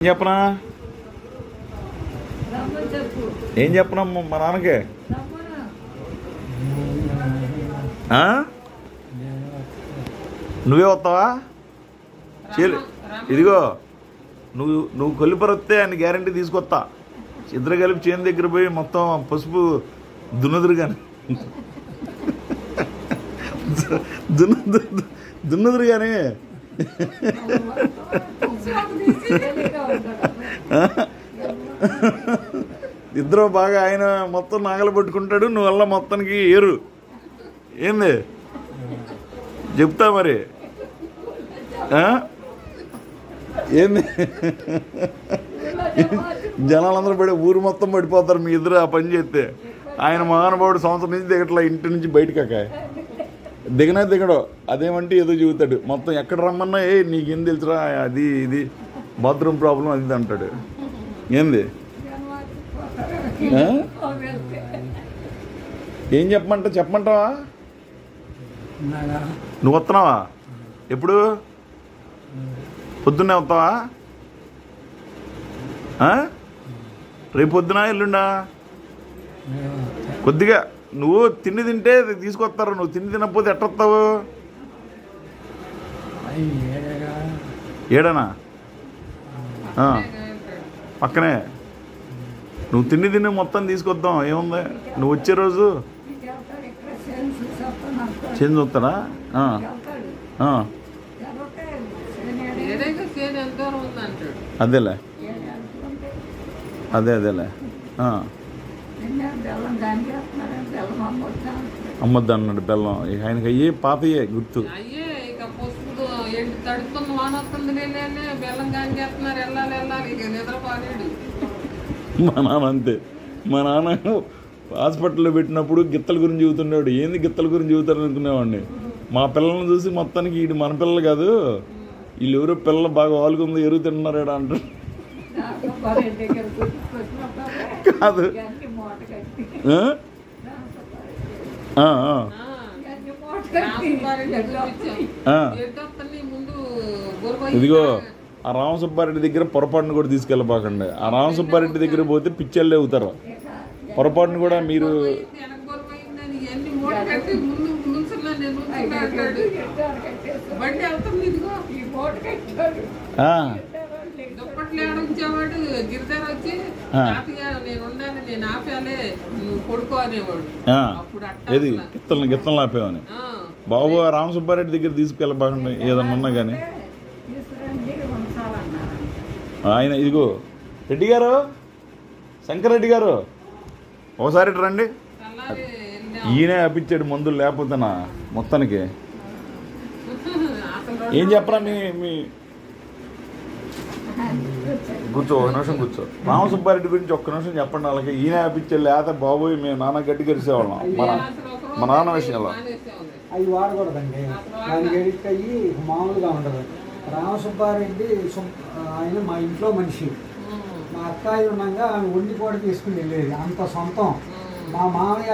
చెప్పనా ఏం చెప్పనా మా నాన్నకే నువ్వే వస్తావా చెల్లి ఇదిగో నువ్వు కొల్లిపరొస్తే ఆయన గ్యారంటీ తీసుకొస్తా ఇద్దరు కలిపి చేను దగ్గర పోయి మొత్తం పసుపు దున్నుదురు కానీ దున్నుదురు కానీ ఇద్దరు బాగా ఆయన మొత్తం నాగలు పట్టుకుంటాడు నువ్వు వల్ల మొత్తానికి ఏరు ఏంది చెప్తా మరి ఏంది జనాలందరూ పడి ఊరు మొత్తం పడిపోతారు మీ ఇద్దరు ఆ పని చేస్తే ఆయన మహానుభావుడు సంవత్సరం నుంచి దిగట్లా ఇంటి నుంచి బయటకాక దిగడో అదేమంటే ఏదో చెబుతాడు మొత్తం ఎక్కడ రమ్మన్నా నీకేం తెలుసురా అది ఇది బాత్రూమ్ ప్రాబ్లం అది అంటాడు ఏంది ఏం చెప్పమంటావా నువ్వు వస్తున్నావా ఎప్పుడు పొద్దున్నే వస్తావా రేపు పొద్దున ఎల్లుండా కొద్దిగా నువ్వు తిండి తింటే తీసుకొస్తారు నువ్వు తిండి తినకపోతే ఎట్ట వస్తావు ఏడనా పక్కనే నువ్వు తిండి తిని మొత్తం తీసుకొద్దాం ఏముంది నువ్వు వచ్చే రోజు చేంజ్ వస్తాడా అదేలే అదేలే అమ్మద్దు అన్నాడు బెల్లం ఆయనకి అయ్యే పాతయ్యే గుర్తు మా నాన్న అంతే మా నాన్న హాస్పిటల్లో పెట్టినప్పుడు గిత్తల గురించి చెబుతుండేవాడు ఏంది గిత్తల గురించి చెబుతారని అనుకునేవాడిని మా పిల్లల్ని చూసి మొత్తానికి వీడు మన పిల్లలు కాదు వీళ్ళు ఎవరో పిల్లలు బాగా వాలుకుంది ఎరువు తింటున్నారా అంటారు కాదు ఇదిగో ఆ రామసుబ్బారెడ్డి దగ్గర పొరపాటును కూడా తీసుకెళ్ళబాకండి ఆ రామసుబ్బారెడ్డి దగ్గర పోతే పిచ్చళ్ళే అవుతారు పొరపాటును కూడా మీరు ఏది గిత్తలు ఆపేవని బాబు రామసుబ్బారెడ్డి దగ్గర తీసుకెళ్ళబాకండి ఏదన్నా ఉన్నా కానీ ఆయన ఇదిగో రెడ్డి గారు శంకర్ గారు ఒకసారి రండి ఈయనే ఆపించాడు మందులు లేకపోతేనా మొత్తానికి ఏం చెప్పరా మీ కూర్చో ఒక నిమిషం కూర్చో రామసుబ్బారెడ్డి గురించి ఒక్క నిమిషం చెప్పండి వాళ్ళకి ఈయన ఆపించాడు లేకపోతే బాబోయ్ మేము నాన్న గట్టి గరిసేవాళ్ళం మా నాన్న విషయంలో అవి వాడకూడదండి దానికి ఎడిట్ అయ్యి మామూలుగా ఉండదు రామసుబ్బారెడ్డి ఆయన మా ఇంట్లో మనిషి మా అక్కాయి ఉండగా ఆమె వండి కూడా తీసుకుని వెళ్ళేది అంత సొంతం మా మామయ్య